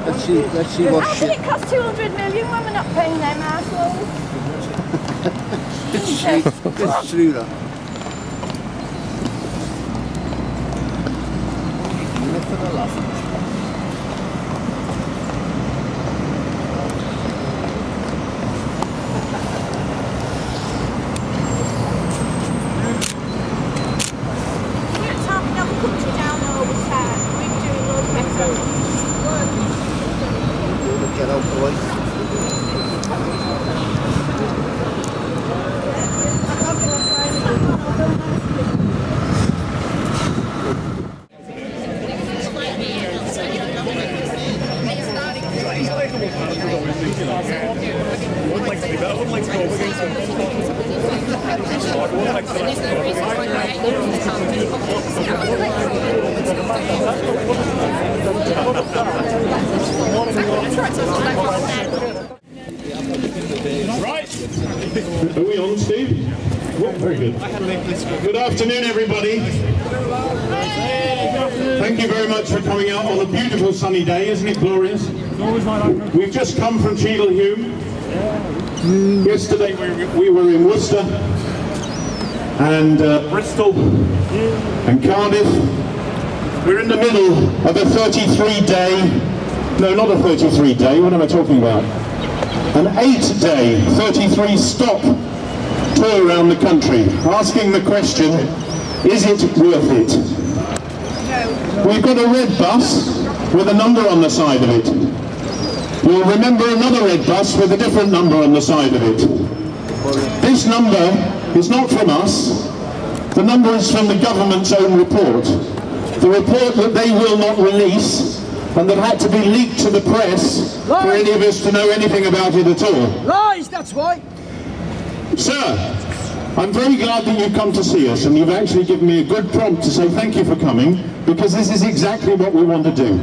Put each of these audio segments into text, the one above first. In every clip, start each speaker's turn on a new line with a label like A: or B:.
A: Let's see what
B: How
A: shit.
B: can it cost 200 million when we're not paying them assholes?
A: It's true that. For the last. Get out the way.
C: Are we on, Steve? Yeah, very good. Good afternoon, everybody. Thank you very much for coming out on a beautiful sunny day. Isn't it glorious? We've just come from Cllr. Yesterday we were in Worcester and Bristol and Cardiff. We're in the middle of a 33-day, no, not a 33-day, what am I talking about? An 8-day, 33-stop tour around the country, asking the question, is it worth it? We've got a red bus with a number on the side of it. You'll remember another red bus with a different number on the side of it. This number is not from us. The number is from the government's own report. The report that they will not release and that had to be leaked to the press for any of us to know anything about it at all.
D: Lies, that's why.
C: Sir, I'm very glad that you've come to see us and you've actually given me a good prompt to say thank you for coming, because this is exactly what we want to do.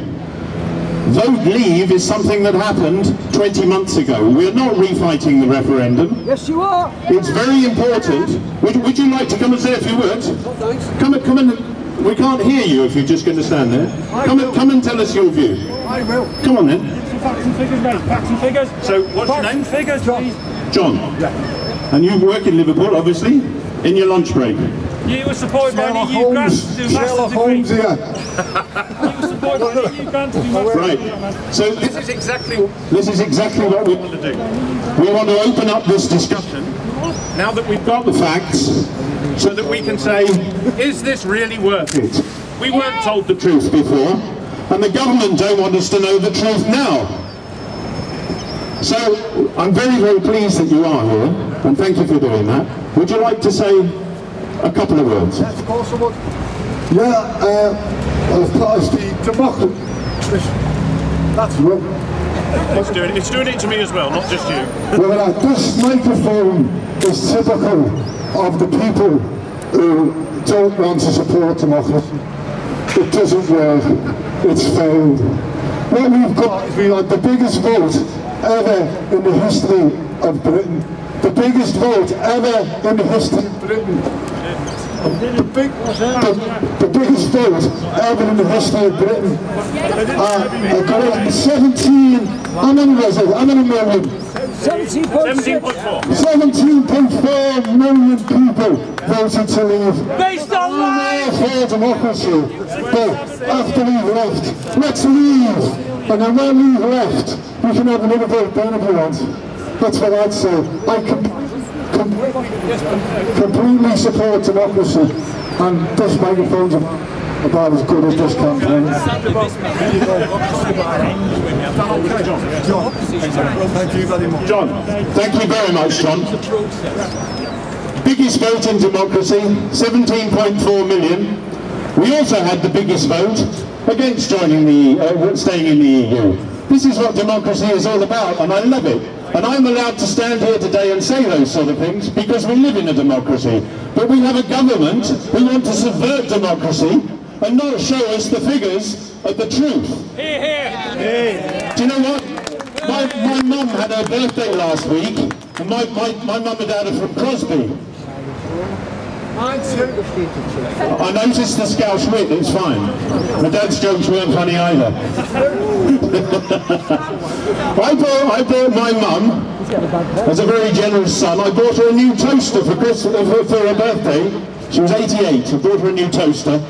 C: Vote Leave is something that happened 20 months ago. We're not refighting the referendum.
D: Yes, you are.
C: It's very important. Would you like to come and say a few words?
D: Oh, thanks.
C: Come and. We can't hear you if you're just going to stand there. Come and tell us your view.
D: I will.
C: Come on then.
E: Some facts and figures, mate. Facts and figures.
C: So, what's your name?
E: Figures, please.
C: John.
D: Yeah.
C: And you work in Liverpool, obviously, in your lunch break.
E: You were supported by an EU grant to do
D: Sherlock
E: master's
D: Holmes
E: degree.
D: here.
E: You were supported by an EU grant to do master's
C: Right.
E: degree.
C: So this is exactly what we want to do. We want to open up this discussion now that we've got the facts, so that we can say, is this really worth it? We weren't told the truth before, and the government don't want us to know the truth now. So I'm very, very pleased that you are here, and thank you for doing that. Would you like to say a couple of words?
D: Yes, of course I would. Yeah, as part of the democracy. That's right.
C: It's doing it to me as well, not just you.
D: Well, this microphone is typical of the people who don't want to support democracy. It doesn't work. It's failed. What we've got is we had the biggest vote ever in the history of Britain. The biggest vote ever in the history of Britain. The biggest vote ever in the history of Britain. A great 17, how many was it? How many million?
E: 17.4.
D: 17.4 million people voted to leave.
E: Based on lies!
D: For democracy. But after we've left, let's leave. And then when we've left, we can have another vote then if we want. That's what I'd say. I completely support democracy, and this microphone's about as good as this campaign. Thank you very much.
C: John, thank you very much, John. Biggest vote in democracy, 17.4 million. We also had the biggest vote against joining the, staying in the EU. This is what democracy is all about, and I love it. And I'm allowed to stand here today and say those sort of things because we live in a democracy. But we have a government who want to subvert democracy and not show us the figures of the truth.
E: Here, here.
C: Do you know what? My mum had her birthday last week, and my mum and dad are from Crosby. I noticed the Scouse wit, it's fine. My dad's jokes weren't funny either. I bought my mum, as a very generous son, I bought her a new toaster for her birthday. She was 88, I bought her a new toaster.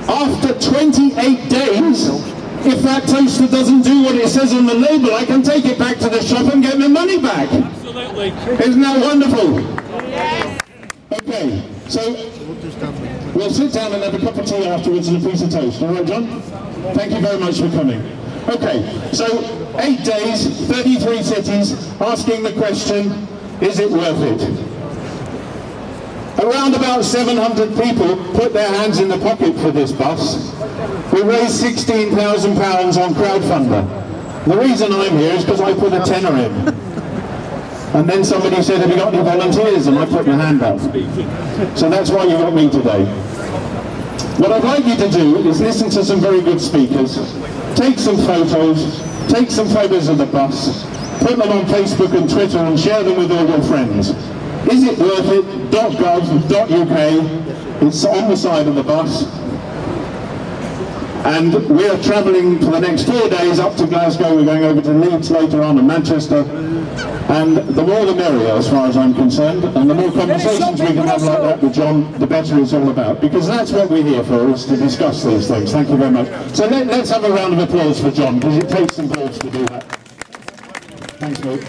C: After 28 days, if that toaster doesn't do what it says on the label, I can take it back to the shop and get my money back.
E: Absolutely.
C: Isn't that wonderful? Yes. Okay, so we'll sit down and have a cup of tea afterwards and a piece of toast. All right, John? Thank you very much for coming. Okay, so 8 days, 33 cities, asking the question, is it worth it? Around about 700 people put their hands in the pocket for this bus. We raised £16,000 on crowdfunder. The reason I'm here is because I put a tenner in. And then somebody said, have you got any volunteers? And I put my hand up. So that's why you got me today. What I'd like you to do is listen to some very good speakers, take some photos of the bus, put them on Facebook and Twitter and share them with all your friends. Is it worth it? .gov.uk, it's on the side of the bus. And we are travelling for the next 4 days up to Glasgow. We're going over to Leeds later on and Manchester. And the more the merrier, as far as I'm concerned. And the more conversations we can have like that with John, the better it's all about. Because that's what we're here for, is to discuss these things. Thank you very much. So let's have a round of applause for John, because it takes some balls to do that. Thanks, mate.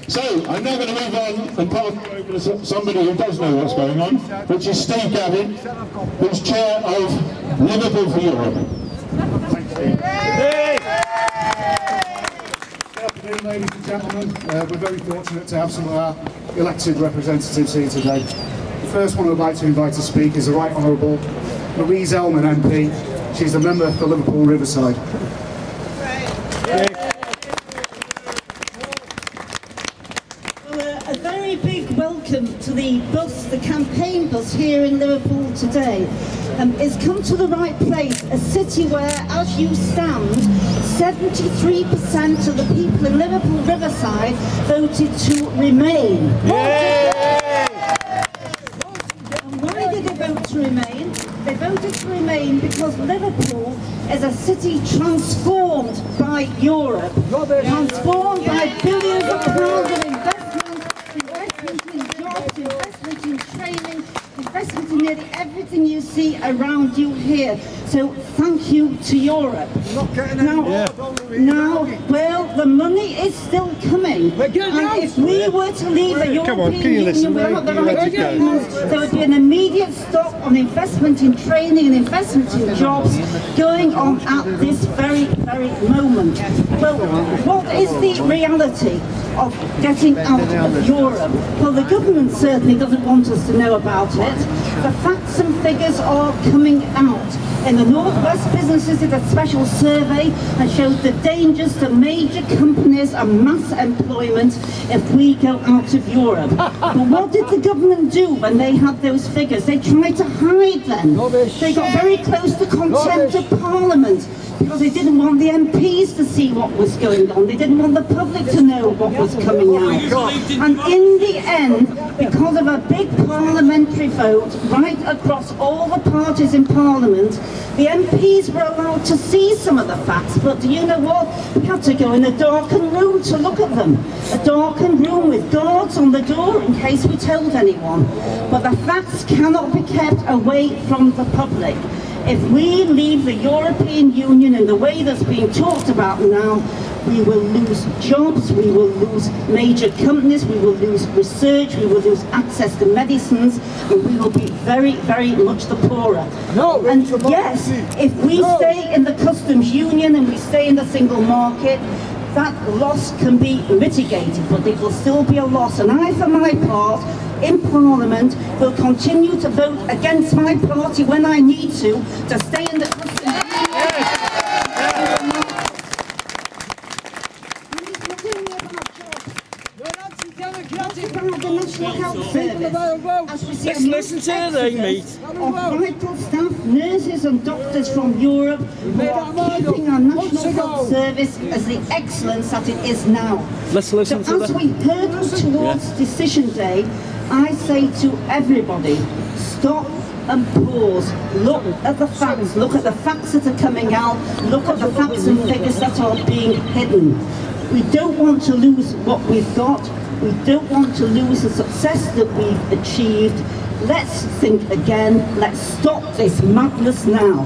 C: So, I'm now going to move on and pass over to somebody who does know what's going on, which is Steve Gavin, who's chair of Liverpool for Europe. Thanks, Steve.
D: Good afternoon, ladies and gentlemen. We're very fortunate to have some of our elected representatives here today. The first one I'd like to invite to speak is the Right Honourable Louise Ellman MP. She's a member for Liverpool Riverside.
F: A very big welcome to the bus, the campaign bus here in Liverpool today. It's come to the right place, a city where, as you stand, 73% of the people in Liverpool Riverside voted to remain. And why did they vote to remain? They voted to remain because Liverpool is a city transformed by Europe, transformed by billions of pounds of investment in jobs, investment in training, investment in nearly everything you see around you here. So thank you to Europe. Now, well, the money is still coming. And if we were to leave the European Union without the right agreements, there would be an immediate stop on investment in training and investment in jobs going on at this very, very moment. Well, what is the reality of getting out of Europe? Well, the government certainly doesn't want us to know about it. The facts and figures are coming out. In the Northwest, businesses did a special survey and showed the dangers to major companies and mass employment if we go out of Europe. But what did the government do when they had those figures? They tried to hide them. They got very close to contempt of Parliament because they didn't want the MPs to see what was going on. They didn't want the public to know what was coming out. And in the end, because of a big parliamentary vote right across all the parties in Parliament, the MPs were allowed to see some of the facts, but do you know what? We had to go in a darkened room to look at them. A darkened room with guards on the door in case we told anyone. But the facts cannot be kept away from the public. If we leave the European Union in the way that's being talked about now, we will lose jobs, we will lose major companies, we will lose research, we will lose access to medicines, and we will be very, very much the poorer. And yes, if we stay in the customs union and we stay in the single market, that loss can be mitigated, but it will still be a loss. And I, for my part, in Parliament, will continue to vote against my party when I need to stay in the customs union.
E: Let's listen to them, mate.
F: Of vital staff, nurses and doctors from Europe who are keeping our National Health Service as the excellence that it is now.
E: Let's listen to
F: them. So as we hurtle towards decision day, I say to everybody, stop and pause, look at the facts that are coming out, look at the facts and figures that are being hidden. We don't want to lose what we've got, we don't want to lose the success that we've achieved. Let's think again, let's stop this madness now.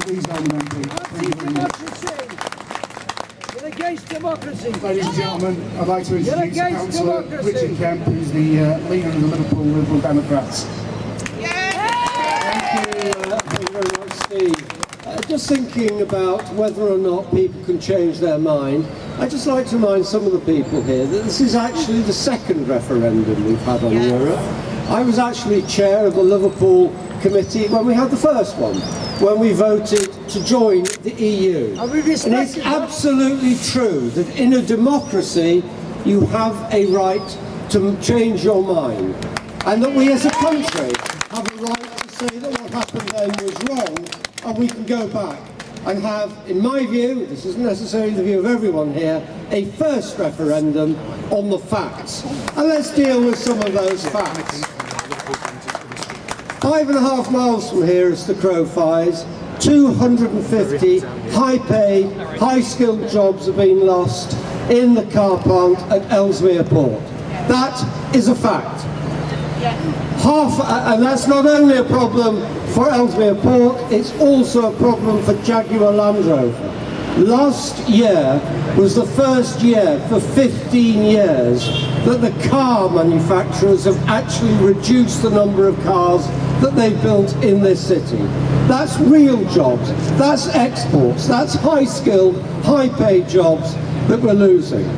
D: Louise, Ellman MP. Thank you very much.
E: You're against democracy.
D: Ladies and gentlemen, I'd like to introduce Councillor Richard Kemp, who's the leader of the Liverpool Liberal Democrats.
G: Thank you very much, Steve. Just thinking about whether or not people can change their mind, I'd just like to remind some of the people here that this is actually the second referendum we've had on Europe. I was actually chair of the Liverpool committee when we had the first one, when we voted to join the EU. And it's absolutely true that in a democracy you have a right to change your mind, and that we as a country have a right to say that what happened then was wrong, and we can go back and have, in my view, this isn't necessarily the view of everyone here, a first referendum on the facts. And let's deal with some of those facts. 5.5 miles from here, as the crow flies, 250 high-paid, high-skilled jobs have been lost in the car plant at Ellesmere Port. That is a fact. And that's not only a problem for Ellesmere Port, it's also a problem for Jaguar Land Rover. Last year was the first year for 15 years that the car manufacturers have actually reduced the number of cars that they built in this city. That's real jobs, that's exports, that's high-skilled, high-paid jobs that we're losing.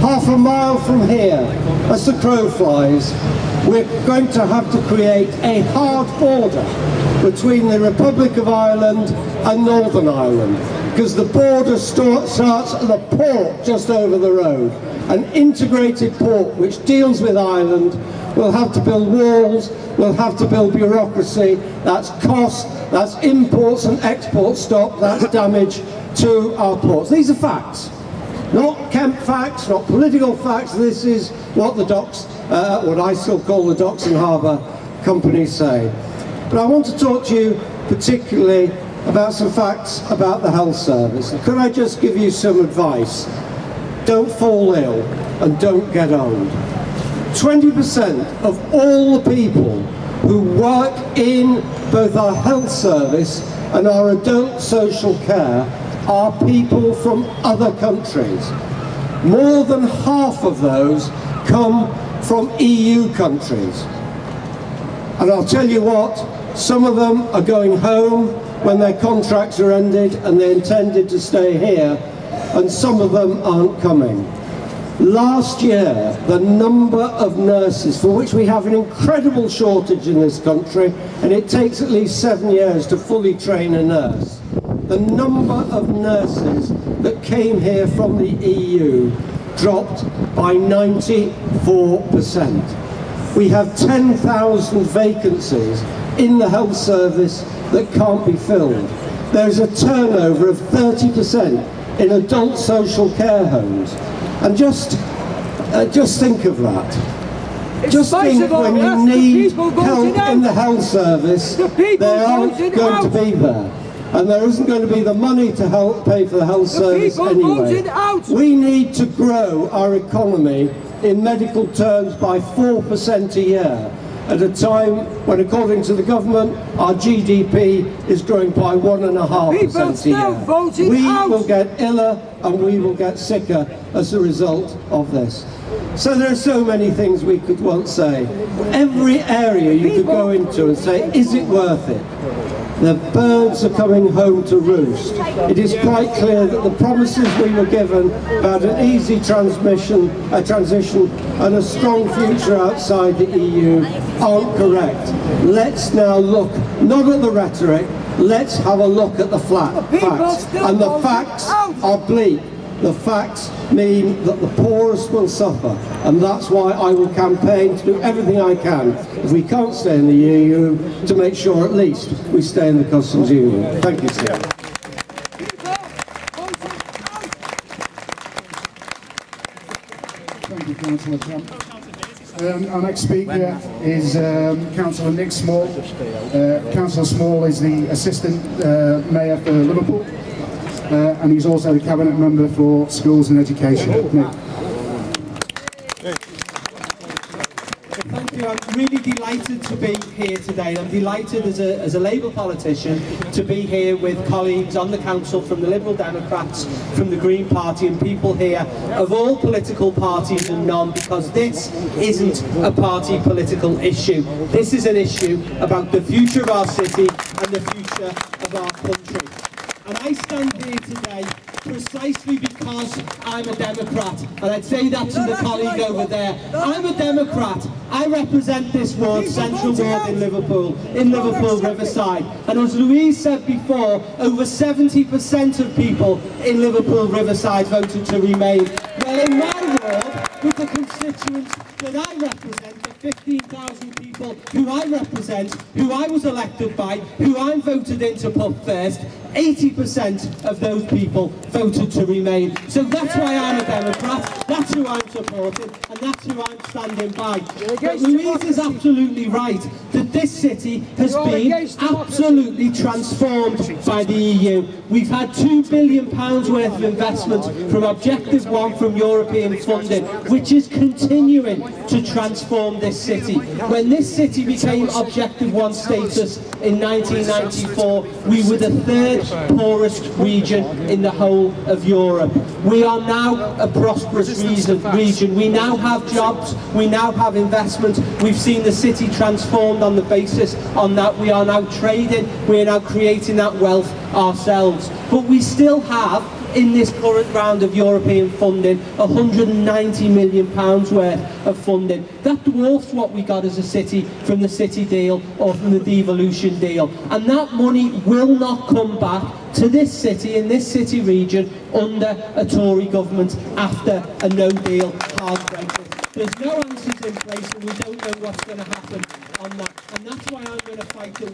G: Half a mile from here, as the crow flies, we're going to have to create a hard border between the Republic of Ireland and Northern Ireland, because the border starts at the port just over the road. An integrated port which deals with Ireland will have to build walls, will have to build bureaucracy, that's cost, that's imports and export stop, that's damage to our ports. These are facts. Not Kemp facts, not political facts, this is what the docks, what I still call the docks and harbour companies say. But I want to talk to you particularly about some facts about the health service. And could I just give you some advice? Don't fall ill and don't get old. 20% of all the people who work in both our health service and our adult social care are people from other countries. More than half of those come from EU countries. And I'll tell you what, some of them are going home when their contracts are ended and they intended to stay here, and some of them aren't coming. Last year, the number of nurses, for which we have an incredible shortage in this country, and it takes at least 7 years to fully train a nurse, the number of nurses that came here from the EU dropped by 94%. We have 10,000 vacancies in the health service that can't be filled. There's a turnover of 30% in adult social care homes. And just think of that. Just think when you need help in the health service, they aren't going to be there. And there isn't going to be the money to help pay for the health service anyway. We need to grow our economy in medical terms by 4% a year, at a time when, according to the government, our GDP is growing by 1.5% a year. We will get iller and we will get sicker as a result of this. So there are so many things we could say. Every area you could go into and say, is it worth it? The birds are coming home to roost. It is quite clear that the promises we were given about an easy transition and a strong future outside the EU aren't correct. Let's now look, not at the rhetoric, let's have a look at the facts. And the facts are bleak. The facts mean that the poorest will suffer, and that's why I will campaign to do everything I can, if we can't stay in the EU, to make sure at least we stay in the customs union. Thank you, Steve.
D: Councillor Kemp. Our next speaker is Councillor Nick Small. Councillor Small is the Assistant Mayor for Liverpool, and he's also the Cabinet Member for Schools and Education. Nick.
H: Thank you. I'm really delighted to be here today. I'm delighted as a Labour politician to be here with colleagues on the council from the Liberal Democrats, from the Green Party, and people here of all political parties and none, because this isn't a party political issue. This is an issue about the future of our city and the future of our country. And I stand here today precisely because I'm a Democrat, and I'd say that to the colleague over there. I'm a Democrat. I represent this ward, Central Ward in Liverpool Riverside. And as Louise said before, over 70% of people in Liverpool Riverside voted to remain. Well, in my ward, with the constituents that I represent, the 15,000 people who I represent, who I was elected by, who I'm voted in to put first, 80% of those people voted to remain. So that's why I'm a Democrat, that's who I'm supporting, and that's who I'm standing by. But Louise is absolutely right that this city has been absolutely transformed by the EU. We've had £2 billion worth of investment from Objective 1 from European funding, which is continuing to transform this city. When this city became Objective 1 status in 1994, we were the third poorest region in the whole of Europe. We are now a prosperous region. We now have jobs, we now have investment. We've seen the city transformed on the basis on that. We are now trading, we are now creating that wealth ourselves. But we still have, in this current round of European funding, £190 million worth of funding. That dwarfs what we got as a city from the City deal or from the devolution deal. And that money will not come back to this city, in this city region, under a Tory government after a no-deal hard Brexit. There's no answers in place, and we don't know what's going to happen on that. And that's why I'm going to fight that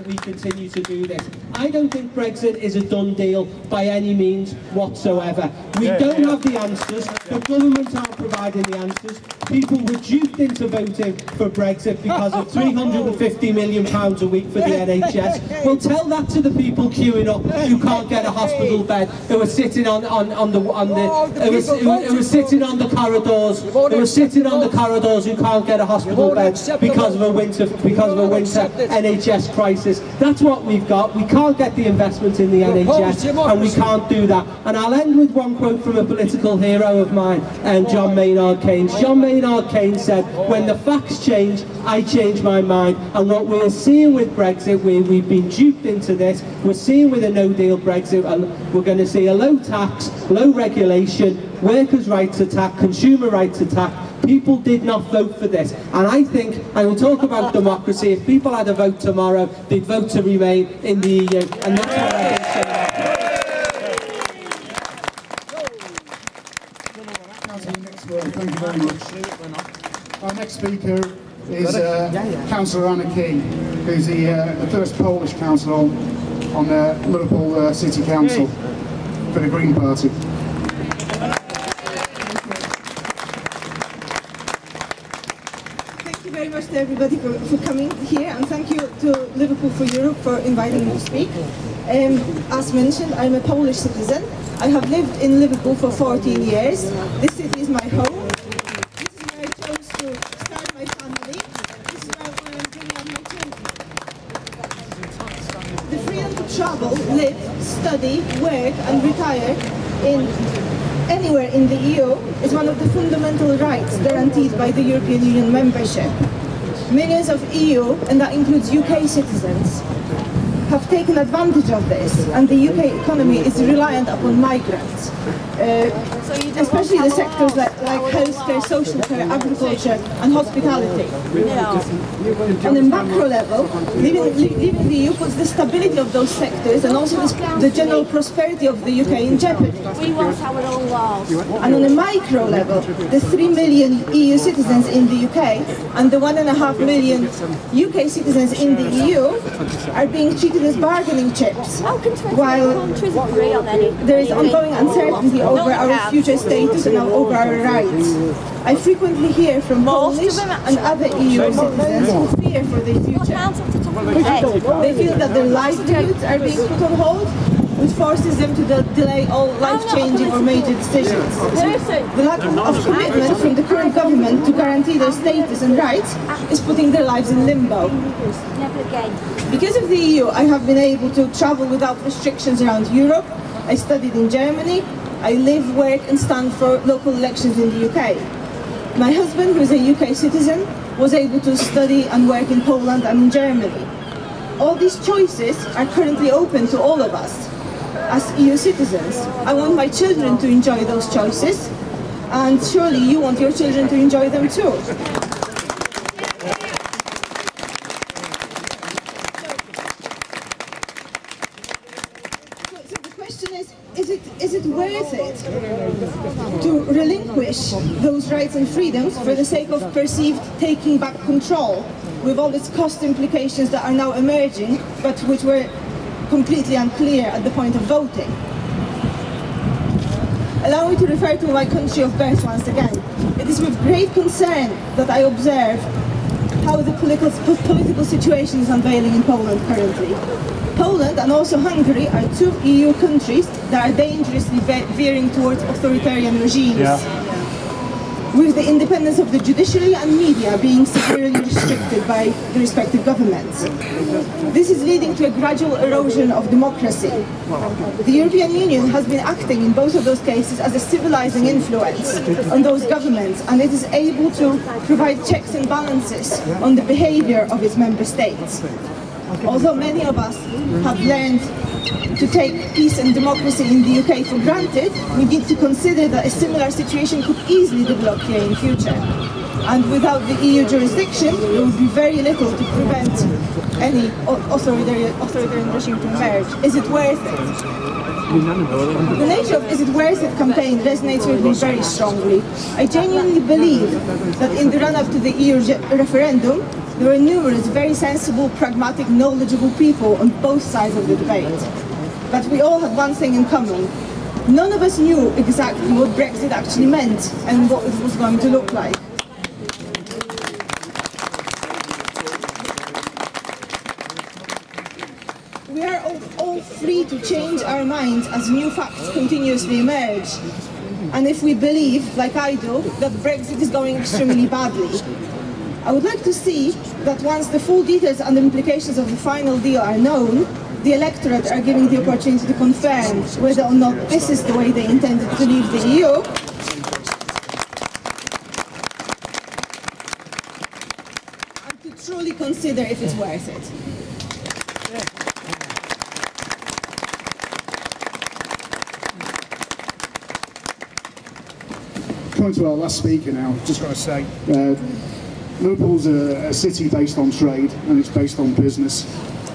H: we continue to do this. I don't think Brexit is a done deal by any means whatsoever. We don't have the answers. The government aren't providing the answers. People were duped into voting for Brexit because of £350 million a week for the NHS. Well, tell that to the people queuing up who can't get a hospital bed, who are sitting on the corridors, who can't get a hospital bed because of a winter NHS crisis. That's what we've got. We can't get the investment in the NHS, and we can't do that. And I'll end with one quote from a political hero of mine, John Maynard Keynes. John Maynard Keynes said, "When the facts change, I change my mind." And what we're seeing with Brexit, we've been duped into this. We're seeing with a no-deal Brexit, we're going to see a low tax, low regulation, workers' rights attack, consumer rights attack. People did not vote for this. And I think, and we talk about democracy, if people had a vote tomorrow, they'd vote to remain in the EU. And that's what I think.
D: Thank you very much. Our next speaker is Councillor Anna Key, who's the first Polish councillor on Liverpool City Council for the Green Party.
I: Thank you very much to everybody for coming here, and thank you to Liverpool for Europe for inviting me to speak. As mentioned, I'm a Polish citizen. I have lived in Liverpool for 14 years. This city is my home. This is where I chose to start my family. This is where I am bringing up my children. The freedom to travel, live, study, work and retire anywhere in the EU is one of the fundamental rights guaranteed by the European Union membership. Millions of EU, and that includes UK citizens, have taken advantage of this, and the UK economy is reliant upon migrants, especially the sectors like healthcare, social care, agriculture and hospitality. On a macro level, leaving the EU puts the stability of those sectors and also the general prosperity of the UK in jeopardy.
B: We want our own laws.
I: And on a micro level, the 3 million EU citizens in the UK and the 1.5 million UK citizens in the EU are being treated as bargaining chips,
B: How can 28
I: while
B: countries agree on anything?
I: there is ongoing uncertainty over our future status and over our rights. I frequently hear from Polish and other EU citizens who fear for their future. They feel that their livelihoods are being put on hold, which forces them to delay all life-changing or major decisions. The lack of commitment from the current government to guarantee their status and rights is putting their lives in limbo. Because of the EU, I have been able to travel without restrictions around Europe. I studied in Germany. I live, work and stand for local elections in the UK. My husband, who is a UK citizen, was able to study and work in Poland and in Germany. All these choices are currently open to all of us as EU citizens. I want my children to enjoy those choices, and surely you want your children to enjoy them too. So the question is it worth it to relinquish those rights and freedoms for the sake of perceived taking back control, with all its cost implications that are now emerging, but which were completely unclear at the point of voting? Allow me to refer to my country of birth once again. It is with great concern that I observe how the political situation is unveiling in Poland currently. Poland and also Hungary are two EU countries that are dangerously veering towards authoritarian regimes. Yeah. With the independence of the judiciary and media being severely restricted by the respective governments. This is leading to a gradual erosion of democracy. The European Union has been acting in both of those cases as a civilizing influence on those governments, and it is able to provide checks and balances on the behavior of its member states. Although many of us have learned to take peace and democracy in the UK for granted, we need to consider that a similar situation could easily develop here in future. And without the EU jurisdiction, there would be very little to prevent any authoritarian regime to emerge. Is it worth it? The nature of Is It Worth It campaign resonates with me very strongly. I genuinely believe that in the run-up to the EU referendum, there were numerous very sensible, pragmatic, knowledgeable people on both sides of the debate. But we all had one thing in common. None of us knew exactly what Brexit actually meant and what it was going to look like. We are all free to change our minds as new facts continuously emerge. And if we believe, like I do, that Brexit is going extremely badly, I would like to see that once the full details and the implications of the final deal are known, the electorate are given the opportunity to confirm whether or not this is the way they intended to leave the EU, and to truly consider if it's worth it.
D: Coming to our last speaker now, just got to say, Liverpool's a city based on trade, and it's based on business,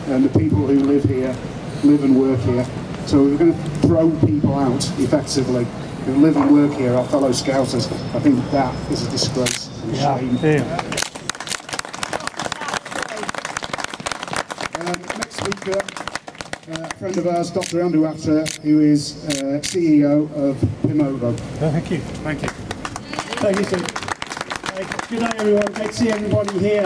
D: and the people who live here live and work here. So we're going to throw people out effectively who live and work here, our fellow Scousers. I think that is a disgrace and a shame. Next speaker, a friend of ours, Dr. Atter, who is CEO of Pimovo.
J: Thank you. Thank you. Thank you, Steve. Good day, everyone. Great to see everybody here.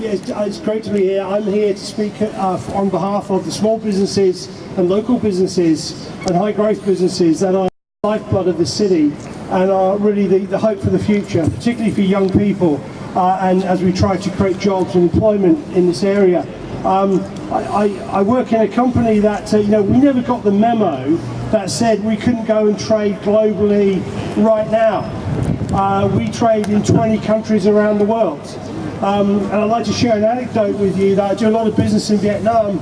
J: It's great to be here. I'm here to speak on behalf of the small businesses and local businesses and high growth businesses that are the lifeblood of the city and are really the hope for the future, particularly for young people, and as we try to create jobs and employment in this area. I work in a company that, we never got the memo that said we couldn't go and trade globally right now. We trade in 20 countries around the world. And I'd like to share an anecdote with you that I do a lot of business in Vietnam.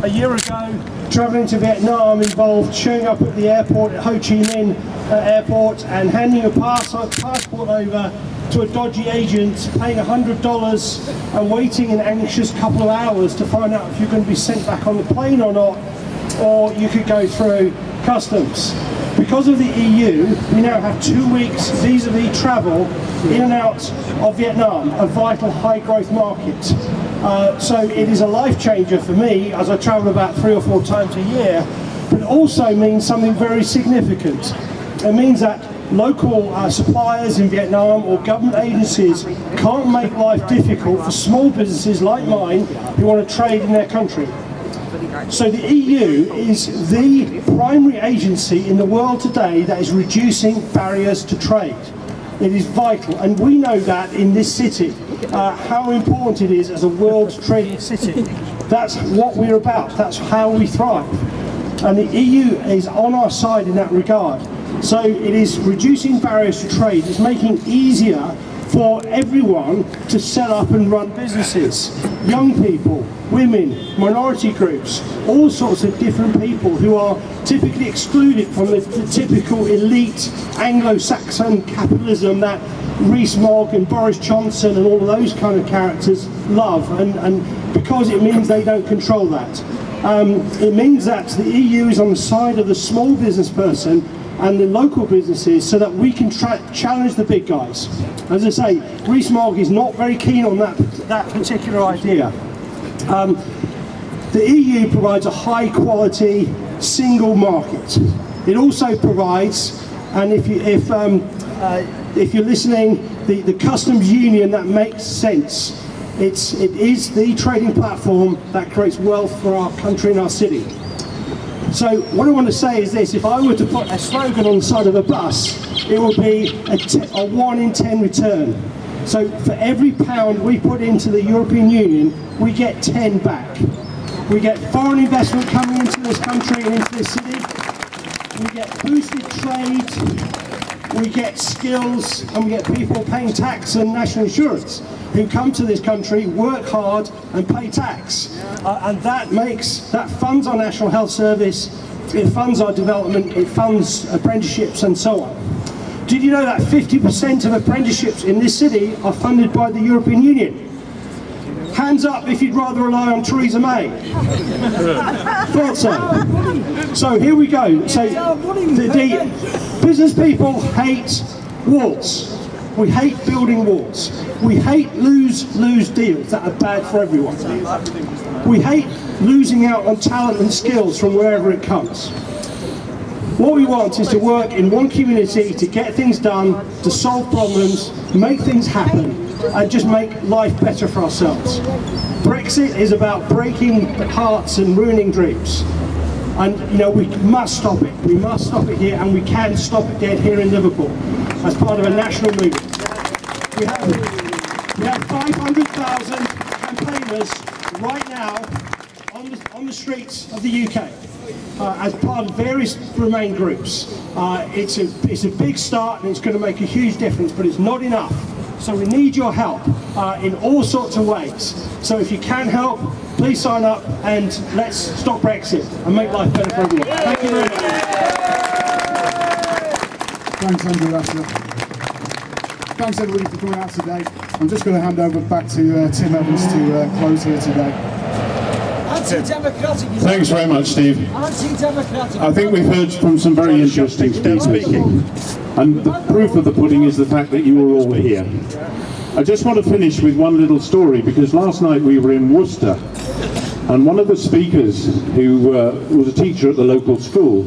J: A year ago, travelling to Vietnam involved showing up at the airport at Ho Chi Minh airport and handing a passport over to a dodgy agent, paying $100 and waiting an anxious couple of hours to find out if you're going to be sent back on the plane or not, or you could go through customs. Because of the EU, we now have 2 weeks vis-a-vis travel in and out of Vietnam, a vital high-growth market. So it is a life changer for me as I travel about 3 or 4 times a year, but it also means something very significant. It means that local suppliers in Vietnam or government agencies can't make life difficult for small businesses like mine who want to trade in their country. So the EU is the primary agency in the world today that is reducing barriers to trade. It is vital, and we know that in this city, how important it is as a world trading city. That's what we're about, that's how we thrive. And the EU is on our side in that regard. So it is reducing barriers to trade, it's making it easier for everyone to set up and run businesses. Young people, women, minority groups, all sorts of different people who are typically excluded from the typical elite Anglo-Saxon capitalism that Rees-Mogg and Boris Johnson and all of those kind of characters love, and because it means they don't control that. It means that the EU is on the side of the small business person and the local businesses so that we can challenge the big guys. As I say, Rees-Mogg is not very keen on that particular idea. The EU provides a high quality single market. It also provides, and if you're listening, the customs union that makes sense. It is the trading platform that creates wealth for our country and our city. So what I want to say is this: if I were to put a slogan on the side of a bus, it would be a 1 in 10 return. So for every pound we put into the European Union, we get 10 back. We get foreign investment coming into this country and into this city. We get boosted trade, we get skills, and we get people paying tax and national insurance who come to this country, work hard and pay tax. And that funds our National Health Service, it funds our development, it funds apprenticeships and so on. Did you know that 50% of apprenticeships in this city are funded by the European Union? Hands up if you'd rather rely on Theresa May. Thought so. So here we go. So the business people hate walls. We hate building walls. We hate lose-lose deals that are bad for everyone. We hate losing out on talent and skills from wherever it comes. What we want is to work in one community to get things done, to solve problems, make things happen, and just make life better for ourselves. Brexit is about breaking hearts and ruining dreams. And you know, we must stop it. We must stop it here, and we can stop it dead here in Liverpool as part of a national movement. We have 500,000 campaigners right now on the streets of the UK as part of various Remain groups. It's a big start, and it's going to make a huge difference, but it's not enough. So we need your help in all sorts of ways. So if you can help, please sign up and let's stop Brexit and make life better for everyone. Thank you very much.
K: Thanks, Andrew. Thanks everybody for coming out today. I'm just going to hand over back to Tim Evans to close here today.
E: Anti-democratic.
C: Thanks very much, Steve.
E: Anti-democratic.
C: I think we've heard from some very interesting speakers. And the proof of the pudding is the fact that you were all here. I just want to finish with one little story, because last night we were in Worcester, and one of the speakers, who was a teacher at the local school,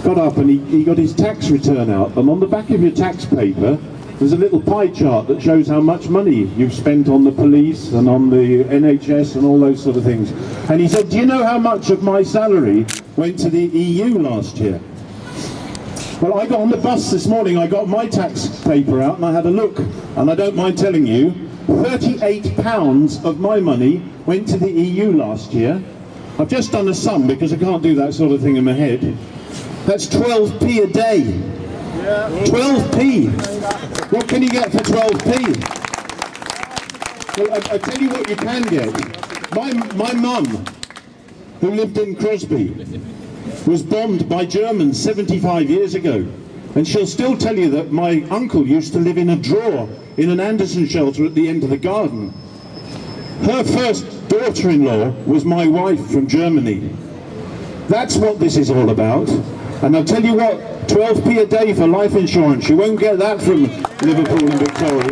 C: got up and he got his tax return out, and on the back of your tax paper there's a little pie chart that shows how much money you've spent on the police and on the NHS and all those sort of things. And he said, do you know how much of my salary went to the EU last year? Well, I got on the bus this morning, I got my tax paper out and I had a look, and I don't mind telling you, £38 of my money went to the EU last year. I've just done a sum because I can't do that sort of thing in my head. That's 12p a day. 12p. What can you get for 12p? Well, I tell you what you can get. My mum, who lived in Crosby, was bombed by Germans 75 years ago. And she'll still tell you that my uncle used to live in a drawer in an Anderson shelter at the end of the garden. Her first daughter-in-law was my wife from Germany. That's what this is all about. And I'll tell you what, 12p a day for life insurance. You won't get that from Liverpool and Victoria.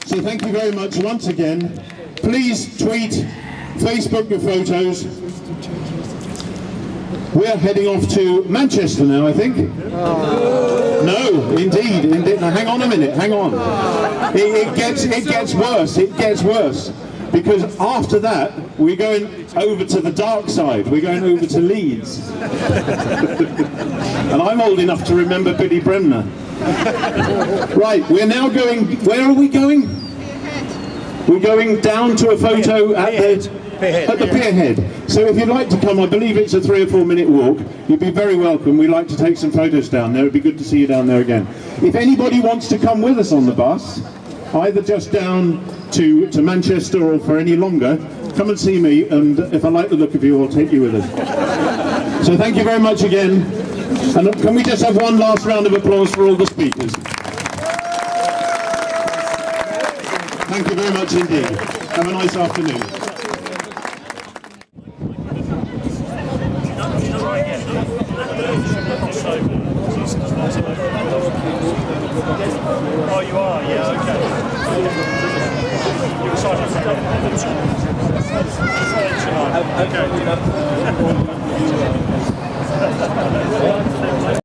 C: So thank you very much once again. Please tweet, Facebook your photos. We're heading off to Manchester now, I think. No, indeed. Now, hang on a minute, hang on. It gets worse, it gets worse. Because after that, we're going over to the dark side. We're going over to Leeds. And I'm old enough to remember Billy Bremner. Right, we're now going, where are we going? We're going down to a photo at the pier head. So if you'd like to come, I believe it's a 3 or 4 minute walk. You'd be very welcome. We'd like to take some photos down there. It'd be good to see you down there again. If anybody wants to come with us on the bus, either just down to Manchester or for any longer, come and see me, and if I like the look of you, I'll take you with us. So thank you very much again. And can we just have one last round of applause for all the speakers? Thank you very much indeed. Have a nice afternoon.
L: Oh, you are? Yeah, okay. You're excited? Okay.